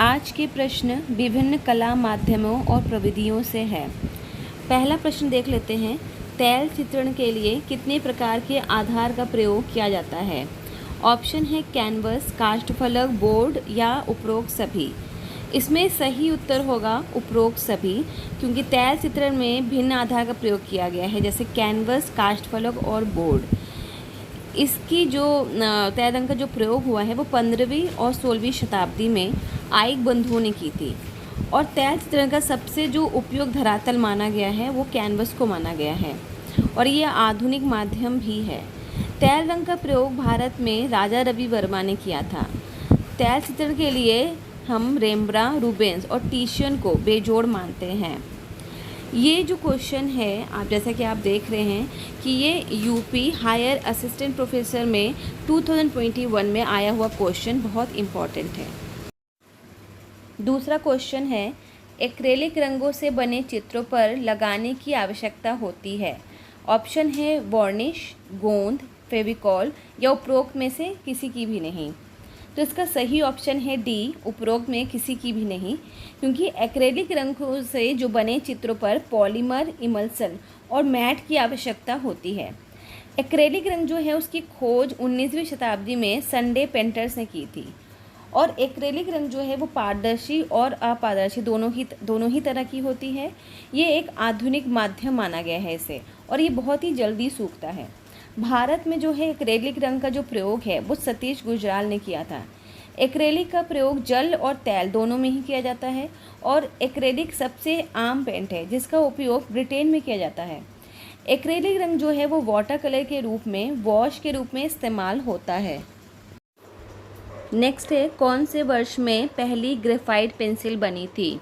आज के प्रश्न विभिन्न कला माध्यमों और प्रविधियों से है। पहला प्रश्न देख लेते हैं। तैल चित्रण के लिए कितने प्रकार के आधार का प्रयोग किया जाता है? ऑप्शन है कैनवस, काष्ठफलक, बोर्ड या उपरोक्त सभी। इसमें सही उत्तर होगा उपरोक्त सभी, क्योंकि तैल चित्रण में भिन्न आधार का प्रयोग किया गया है, जैसे कैनवस, काष्ठफलक और बोर्ड। इसकी जो तैल रंग का जो प्रयोग हुआ है वो 15वीं और 16वीं शताब्दी में आइक बंधुओं ने की थी। और तैल चित्रण का सबसे जो उपयोग धरातल माना गया है वो कैनवस को माना गया है, और ये आधुनिक माध्यम भी है। तैल रंग का प्रयोग भारत में राजा रवि वर्मा ने किया था। तैल चित्रण के लिए हम रेम्ब्रांड, रूबेंस और टिशियन को बेजोड़ मानते हैं। ये जो क्वेश्चन है, आप जैसा कि आप देख रहे हैं कि ये यूपी हायर असिस्टेंट प्रोफेसर में 2021 में आया हुआ क्वेश्चन बहुत इम्पॉर्टेंट है। दूसरा क्वेश्चन है, एक्रेलिक रंगों से बने चित्रों पर लगाने की आवश्यकता होती है। ऑप्शन है वार्निश, गोंद, फेविकॉल या उपरोक्त में से किसी की भी नहीं। तो इसका सही ऑप्शन है डी, उपरोक्त में किसी की भी नहीं, क्योंकि एक्रेलिक रंगों से जो बने चित्रों पर पॉलीमर, इमल्सन और मैट की आवश्यकता होती है। एक्रेलिक रंग जो है उसकी खोज 19वीं शताब्दी में संडे पेंटर्स ने की थी। और एक्रेलिक रंग जो है वो पारदर्शी और अपारदर्शी दोनों ही तरह की होती है। ये एक आधुनिक माध्यम माना गया है इसे, और ये बहुत ही जल्दी सूखता है। भारत में जो है एक्रेलिक रंग का जो प्रयोग है वो सतीश गुजराल ने किया था। एक्रेलिक का प्रयोग जल और तैल दोनों में ही किया जाता है, और एक्रेलिक सबसे आम पेंट है जिसका उपयोग ब्रिटेन में किया जाता है। एक्रेलिक रंग जो है वो वाटर कलर के रूप में, वॉश के रूप में इस्तेमाल होता है। नेक्स्ट है, कौन से वर्ष में पहली ग्रेफाइट पेंसिल बनी थी?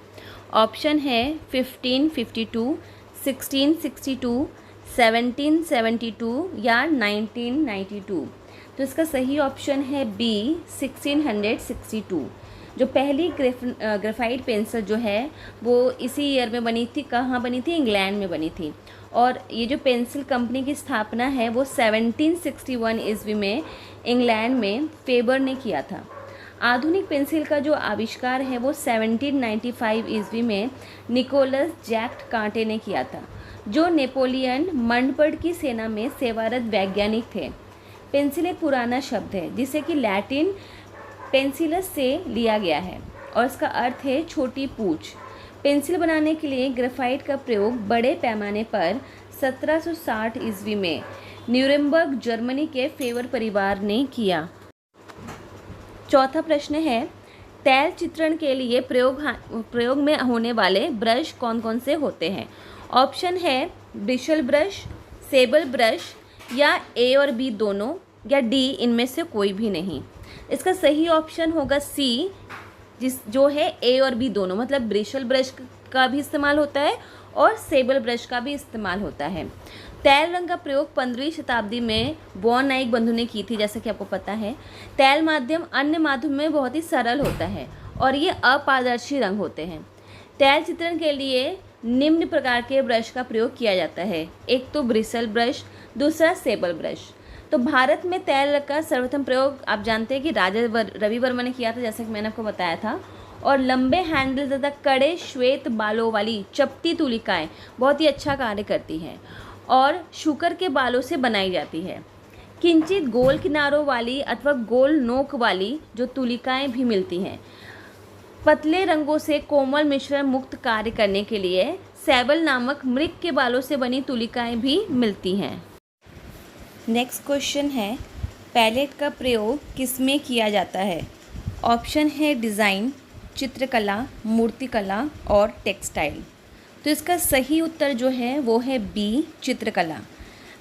ऑप्शन है 1552, 1662, 1772 या 1992। तो इसका सही ऑप्शन है बी, 1662। जो पहली ग्रेफाइट पेंसिल जो है वो इसी ईयर में बनी थी। कहाँ बनी थी? इंग्लैंड में बनी थी। और ये जो पेंसिल कंपनी की स्थापना है वो 1761 ईस्वी में इंग्लैंड में फेबर ने किया था। आधुनिक पेंसिल का जो आविष्कार है वो 1795 ईस्वी में निकोलस जैक्ट कांटे ने किया था, जो नेपोलियन मनपड़ की सेना में सेवारत वैज्ञानिक थे। पेंसिल एक पुराना शब्द है जिसे कि लैटिन पेंसिलस से लिया गया है, और इसका अर्थ है छोटी पूंछ। पेंसिल बनाने के लिए ग्रेफाइट का प्रयोग बड़े पैमाने पर 1760 ईस्वी में न्यूरेमबर्ग, जर्मनी के फेवर परिवार ने किया। चौथा प्रश्न है, तैल चित्रण के लिए प्रयोग में होने वाले ब्रश कौन कौन से होते हैं? ऑप्शन है ब्रिशल ब्रश, सेबल ब्रश या ए और बी दोनों, या डी इनमें से कोई भी नहीं। इसका सही ऑप्शन होगा सी, जो है ए और बी दोनों, मतलब ब्रिशल ब्रश का भी इस्तेमाल होता है और सेबल ब्रश का भी इस्तेमाल होता है। तैल रंग का प्रयोग 15वीं शताब्दी में वॉन आइक बंधु ने की थी, जैसा कि आपको पता है। तैल माध्यम अन्य माध्यम में बहुत ही सरल होता है और ये अपारदर्शी रंग होते हैं। तैल चित्रण के लिए निम्न प्रकार के ब्रश का प्रयोग किया जाता है। एक तो ब्रिसल ब्रश, दूसरा सेबल ब्रश। तो भारत में तैल का सर्वप्रथम प्रयोग आप जानते हैं कि राजा रवि वर्मा ने किया था, जैसा कि मैंने आपको बताया था। और लंबे हैंडल तथा कड़े श्वेत बालों वाली चपटी तुलिकाएँ बहुत ही अच्छा कार्य करती हैं और शुकर के बालों से बनाई जाती है। किंचित गोल किनारों वाली अथवा गोल नोक वाली जो तुलिकाएँ भी मिलती हैं। पतले रंगों से कोमल मिश्रण मुक्त कार्य करने के लिए सैबल नामक मृग के बालों से बनी तुलिकाएँ भी मिलती हैं। नेक्स्ट क्वेश्चन है, पैलेट का प्रयोग किसमें किया जाता है? ऑप्शन है डिज़ाइन, चित्रकला, मूर्तिकला और टेक्सटाइल। तो इसका सही उत्तर जो है वो है बी, चित्रकला।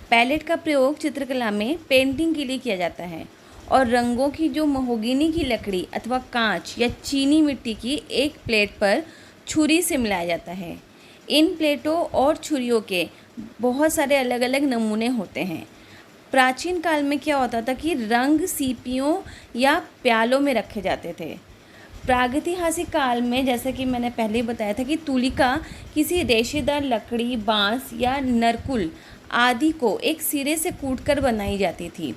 पैलेट का प्रयोग चित्रकला में पेंटिंग के लिए किया जाता है और रंगों की जो महोगनी की लकड़ी अथवा कांच या चीनी मिट्टी की एक प्लेट पर छुरी से मिलाया जाता है। इन प्लेटों और छुरियों के बहुत सारे अलग अलग नमूने होते हैं। प्राचीन काल में क्या होता था कि रंग सीपियों या प्यालों में रखे जाते थे। प्रागैतिहासिक काल में, जैसा कि मैंने पहले ही बताया था, कि तुलिका किसी रेशेदार लकड़ी, बांस या नरकुल आदि को एक सिरे से कूटकर बनाई जाती थी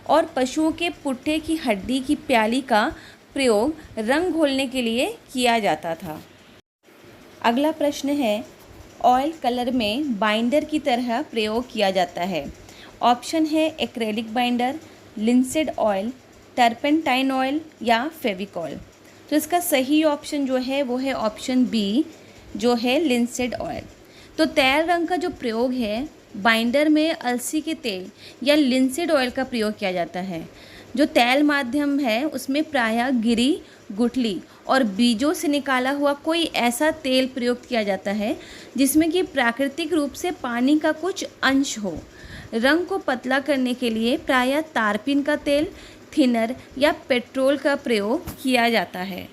और पशुओं के पुट्ठे की हड्डी की प्याली का प्रयोग रंग घोलने के लिए किया जाता था। अगला प्रश्न है, ऑयल कलर में बाइंडर की तरह प्रयोग किया जाता है। ऑप्शन है acrylic binder, linseed oil, turpentine oil या फेविकॉल। तो इसका सही ऑप्शन जो है वो है ऑप्शन बी, जो है लिंसेड ऑयल। तो तैल रंग का जो प्रयोग है, बाइंडर में अलसी के तेल या लिंसेड ऑयल का प्रयोग किया जाता है। जो तैल माध्यम है उसमें प्रायः गिरी, गुठली और बीजों से निकाला हुआ कोई ऐसा तेल प्रयोग किया जाता है जिसमें कि प्राकृतिक रूप से पानी का कुछ अंश हो। रंग को पतला करने के लिए प्रायः तारपीन का तेल, थिनर या पेट्रोल का प्रयोग किया जाता है।